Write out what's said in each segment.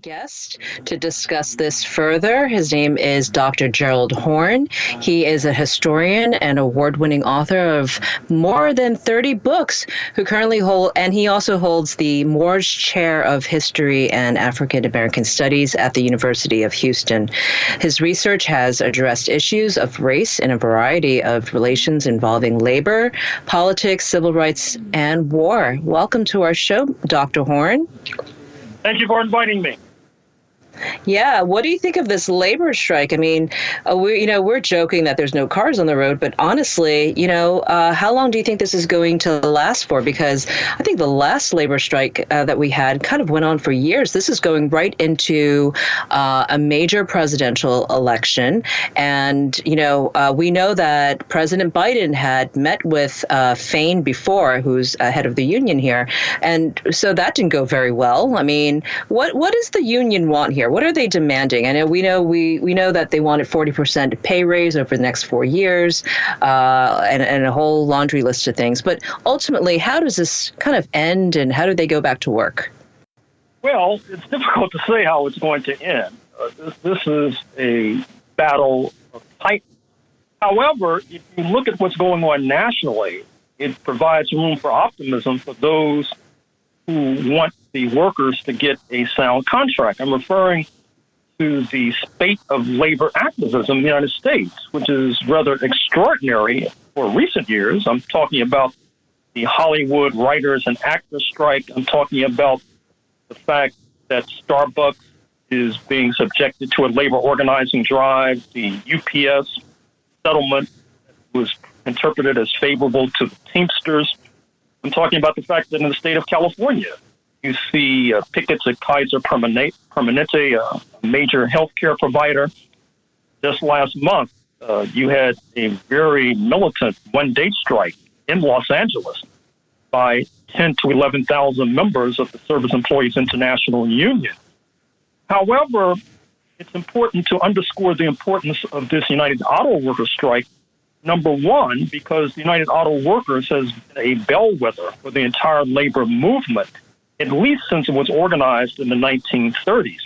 guest to discuss this further. His name is Dr. Gerald Horne. He is a historian and award-winning author of more than 30 books, and he also holds the Moores Chair of History and African American Studies at the University of Houston. His research has addressed issues of race in a variety of relations involving labor, politics, civil rights, and war. Welcome to our show, Dr. Horne. Thank you for inviting me. Yeah, what do you think of this labor strike? I mean, we're joking that there's no cars on the road, but honestly, how long do you think this is going to last for? Because I think the last labor strike that we had kind of went on for years. This is going right into a major presidential election. And, we know that President Biden had met with Fain before, who's head of the union here. And so that didn't go very well. I mean, what does the union want here? What are they demanding? I know we know that they wanted 40% pay raise over the next 4 years, and a whole laundry list of things. But ultimately, how does this kind of end, and how do they go back to work? Well, it's difficult to say how it's going to end. This is a battle of titans. However, if you look at what's going on nationally, it provides room for optimism for those who want the workers to get a sound contract. I'm referring to the spate of labor activism in the United States, which is rather extraordinary for recent years. I'm talking about the Hollywood writers and actors strike. I'm talking about the fact that Starbucks is being subjected to a labor organizing drive. The UPS settlement was interpreted as favorable to the Teamsters. I'm talking about the fact that in the state of California, you see pickets at Kaiser Permanente, a major healthcare provider. Just last month, you had a very militant one-day strike in Los Angeles by 10 to 11,000 members of the Service Employees International Union. However, it's important to underscore the importance of this United Auto Workers strike. Number one, because the United Auto Workers has been a bellwether for the entire labor movement, at least since it was organized in the 1930s.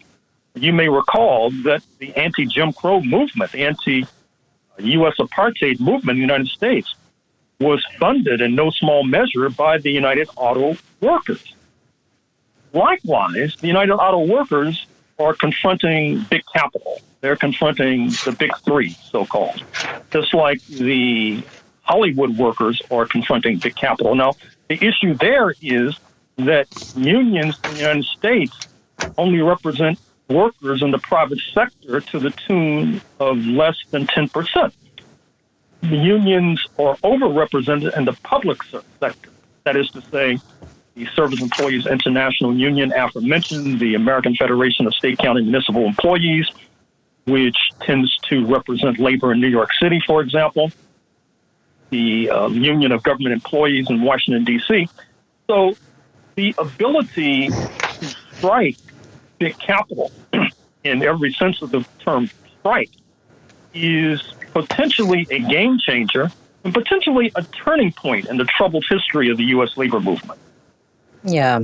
You may recall that the anti-Jim Crow movement, the anti-U.S. apartheid movement in the United States, was funded in no small measure by the United Auto Workers. Likewise, the United Auto Workers are confronting big capital. They're confronting the big three, so-called, just like the Hollywood workers are confronting big capital. Now, the issue there is that unions in the United States only represent workers in the private sector to the tune of less than 10%. The unions are overrepresented in the public sector. That is to say, the Service Employees International Union, aforementioned, the American Federation of State, County, Municipal Employees, which tends to represent labor in New York City, for example, the Union of Government Employees in Washington, D.C. So the ability to strike big capital in every sense of the term strike is potentially a game changer and potentially a turning point in the troubled history of the U.S. labor movement. Yeah.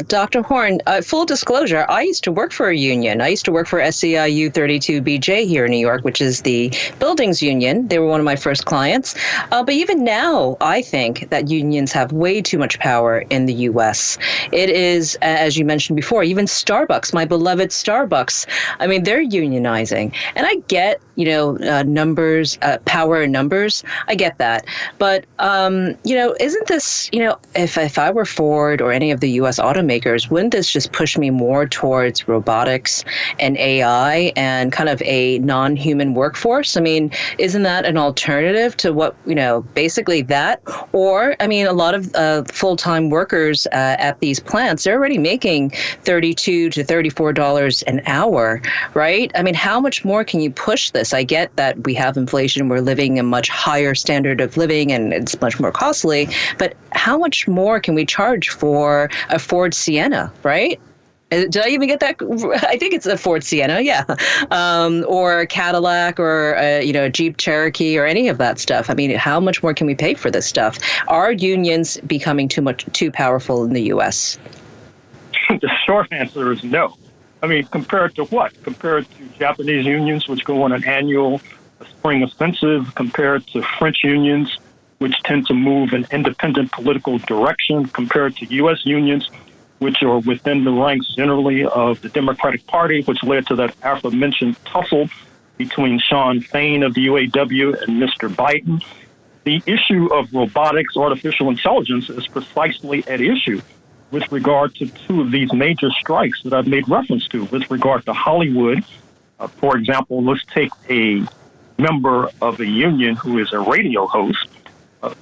Dr. Horne, full disclosure, I used to work for a union. I used to work for SEIU 32BJ here in New York, which is the buildings union. They were one of my first clients. But even now, I think that unions have way too much power in the U.S. It is, as you mentioned before, even Starbucks, my beloved Starbucks. I mean, they're unionizing. And I get, numbers, power in numbers. I get that. But, isn't this, if I were Ford or any of the U.S. automakers, wouldn't this just push me more towards robotics and AI and kind of a non-human workforce? I mean, isn't that an alternative to what, basically that? Or, I mean, a lot of full-time workers at these plants, they're already making $32 to $34 an hour, right? I mean, how much more can you push this? I get that we have inflation, we're living a much higher standard of living, and it's much more costly, but how much more can we charge for a Ford Sienna, right? Did I even get that? I think it's a Ford Sienna, yeah. Or Cadillac or, a Jeep Cherokee or any of that stuff. I mean, how much more can we pay for this stuff? Are unions becoming too powerful in the U.S.? The short answer is no. I mean, compared to what? Compared to Japanese unions, which go on an annual spring offensive, compared to French unions, which tend to move in independent political direction, compared to U.S. unions, which are within the ranks generally of the Democratic Party, which led to that aforementioned tussle between Sean Fain of the UAW and Mr. Biden. The issue of robotics, artificial intelligence, is precisely at issue with regard to two of these major strikes that I've made reference to. With regard to Hollywood, for example, let's take a member of a union who is a radio host.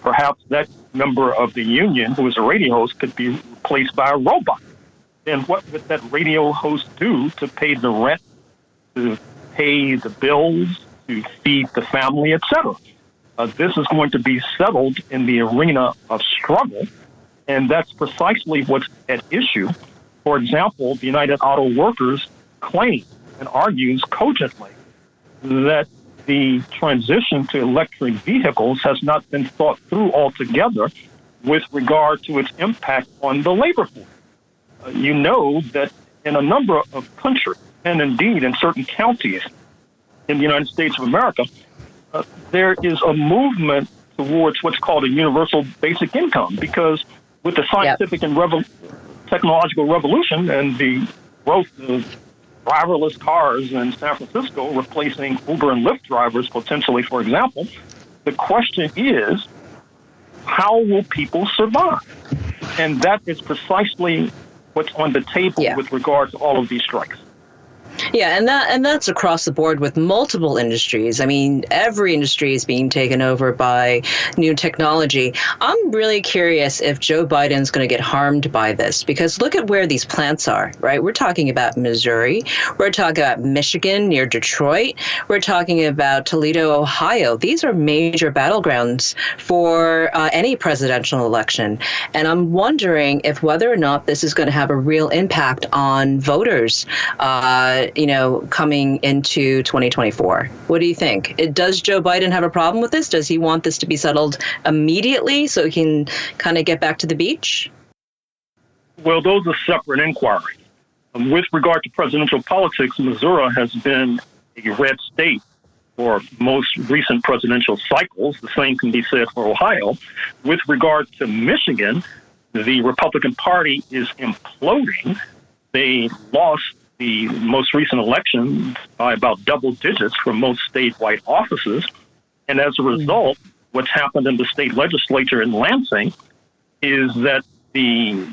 Perhaps that member of the union who is a radio host could be replaced by a robot. Then what would that radio host do to pay the rent, to pay the bills, to feed the family, etc.? This is going to be settled in the arena of struggle, and that's precisely what's at issue. For example, the United Auto Workers claims and argues cogently that the transition to electric vehicles has not been thought through altogether with regard to its impact on the labor force. You know that in a number of countries, and indeed in certain counties in the United States of America, there is a movement towards what's called a universal basic income, because with the scientific and technological revolution and the growth of driverless cars in San Francisco replacing Uber and Lyft drivers potentially, for example, the question is, how will people survive? And that is precisely what's on the table with regard to all of these strikes. Yeah, and that's across the board with multiple industries. I mean, every industry is being taken over by new technology. I'm really curious if Joe Biden's going to get harmed by this, because look at where these plants are, right? We're talking about Missouri. We're talking about Michigan near Detroit. We're talking about Toledo, Ohio. These are major battlegrounds for any presidential election. And I'm wondering if whether or not this is going to have a real impact on voters, coming into 2024. What do you think? Does Joe Biden have a problem with this? Does he want this to be settled immediately so he can kind of get back to the beach? Well, those are separate inquiries. With regard to presidential politics, Missouri has been a red state for most recent presidential cycles. The same can be said for Ohio. With regard to Michigan, the Republican Party is imploding. They lost the most recent election by about double digits for most statewide offices. And as a result, what's happened in the state legislature in Lansing is that the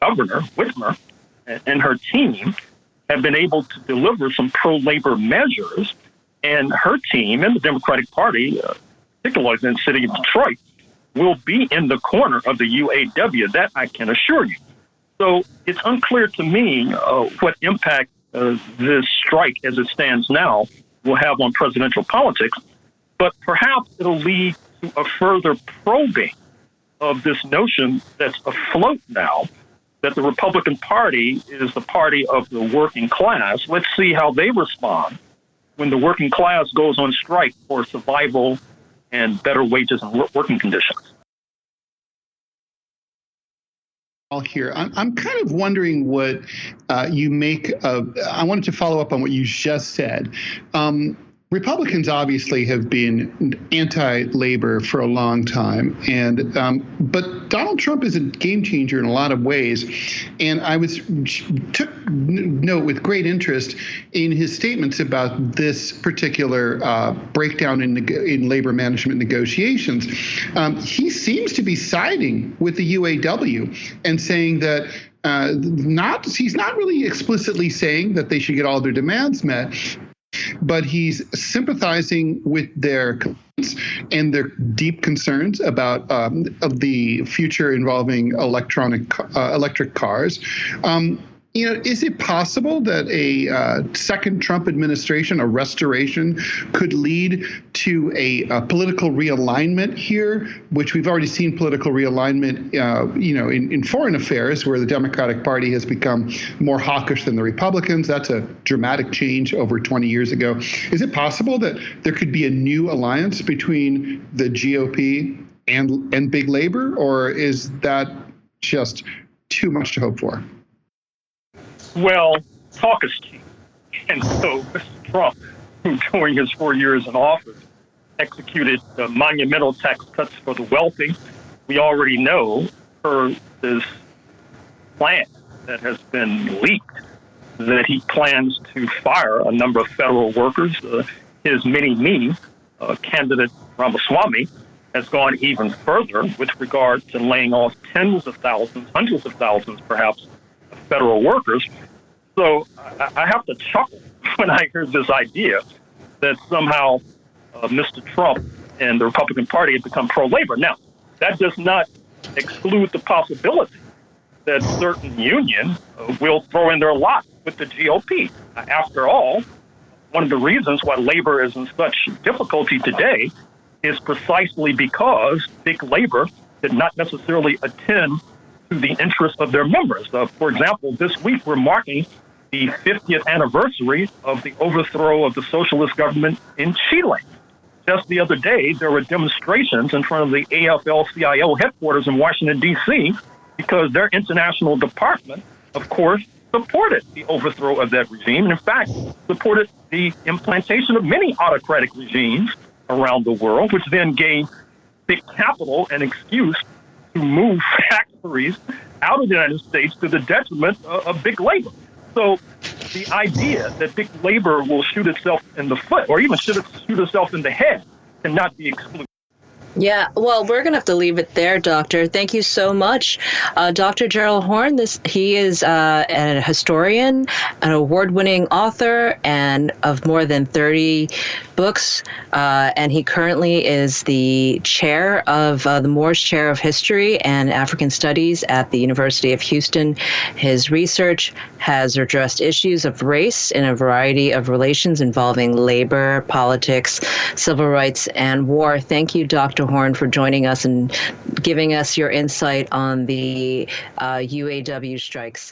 governor, Whitmer, and her team have been able to deliver some pro-labor measures, and her team and the Democratic Party, particularly in the city of Detroit, will be in the corner of the UAW. That I can assure you. So it's unclear to me what impact this strike as it stands now will have on presidential politics, but perhaps it'll lead to a further probing of this notion that's afloat now, that the Republican Party is the party of the working class. Let's see how they respond when the working class goes on strike for survival and better wages and working conditions. Here, I'm kind of wondering what you make of. I wanted to follow up on what you just said. Republicans obviously have been anti-labor for a long time, and but Donald Trump is a game changer in a lot of ways. And I took note with great interest in his statements about this particular breakdown in labor management negotiations. He seems to be siding with the UAW and saying that he's not really explicitly saying that they should get all their demands met, but he's sympathizing with their and their deep concerns about the future involving electric cars. Is it possible that a second Trump administration, a restoration, could lead to a political realignment here, which we've already seen political realignment, in foreign affairs, where the Democratic Party has become more hawkish than the Republicans? That's a dramatic change over 20 years ago. Is it possible that there could be a new alliance between the GOP and Big Labor, or is that just too much to hope for? Well, talk is cheap. And so Mr. Trump, who during his 4 years in office executed the monumental tax cuts for the wealthy, we already know per this plan that has been leaked that he plans to fire a number of federal workers. His mini-me candidate Ramaswamy has gone even further with regard to laying off tens of thousands, hundreds of thousands perhaps, of federal workers. So I have to chuckle when I hear this idea that somehow Mr. Trump and the Republican Party have become pro-labor. Now, that does not exclude the possibility that certain unions will throw in their lot with the GOP. After all, one of the reasons why labor is in such difficulty today is precisely because big labor did not necessarily attend to the interests of their members. For example, this week we're marking the 50th anniversary of the overthrow of the socialist government in Chile. Just the other day, there were demonstrations in front of the AFL-CIO headquarters in Washington, D.C., because their international department, of course, supported the overthrow of that regime, and in fact, supported the implantation of many autocratic regimes around the world, which then gave big capital an excuse to move factories out of the United States to the detriment of big labor. So the idea that big labor will shoot itself in the foot or even shoot itself in the head cannot be excluded. Yeah, well, we're going to have to leave it there, Doctor. Thank you so much. Dr. Gerald Horne, he is a historian, an award-winning author, and of more than 30 books, and he currently is the chair of the Moores Chair of History and African Studies at the University of Houston. His research has addressed issues of race in a variety of relations involving labor, politics, civil rights, and war. Thank you, Dr. Horne, for joining us and giving us your insight on the UAW strikes.